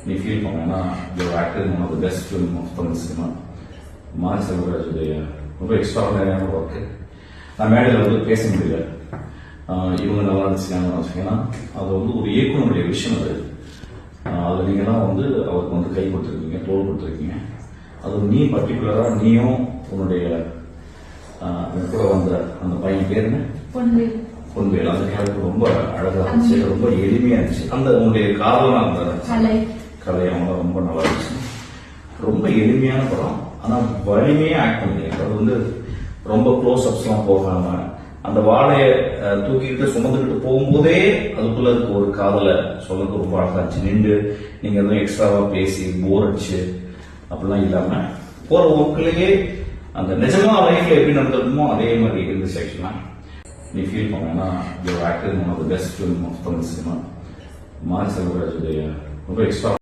நீ ஃபீல் பண்ண. ஏன்னா you actor one of the best film of Tamil cinema. Mari செல்வராஜுடைய ரொம்ப எக்ஸ்ட்ராடனரியான ஒர்க்கு. நான் மேடையில் வந்து பேச முடியல, இவங்க நல்லா இருந்துச்சு. ஏன்னா அது வந்து ஒரு இயக்குனருடைய விஷயம். அது அதில் நீங்கள்லாம் வந்து அவருக்கு வந்து கை கொடுத்துருக்கீங்க, தோல் கொடுத்துருக்கீங்க. அது நீ பர்டிகுலராக நீயும் உன்னுடைய கூட வந்த அந்த பையன் பேர் என்ன? பொன்வேல். அந்த கேரக்டர் ரொம்ப அழகா இருந்துச்சு, ரொம்ப எளிமையா இருந்துச்சு. அந்த உன்னுடைய காதலாம் அந்த கலை அவங்க ரொம்ப நல்லா இருந்துச்சு. ரொம்ப எளிமையான படம், ஆனா வலிமையா ஆக்ட் பண்ணீங்க. அது வந்து ரொம்ப க்ளோஸ் அப்ஸ்லாம் போகாம அந்த வாழைய தூக்கிட்டு சுமந்துக்கிட்டு போகும்போதே அதுக்குள்ள இருக்க ஒரு காதலை சொல்றது ரொம்ப அழகா இருந்துச்சு. நின்று நீங்க எதுவும் எக்ஸ்ட்ராவா பேசி போர் அடிச்சு அப்படிலாம் இல்லாம போற ஒர்க்கிலேயே அந்த நிஜமா லைஃப்ல எப்படி நடந்திருக்குமோ அதே மாதிரி இருந்துச்சு. ஆக்சுவலா நீ ஃபீல் பண்ண. ஏன்னா you actor one of the best film of Tamil cinema. Mari செல்வராஜுடைய ரொம்ப எக்ஸ்ட்ரா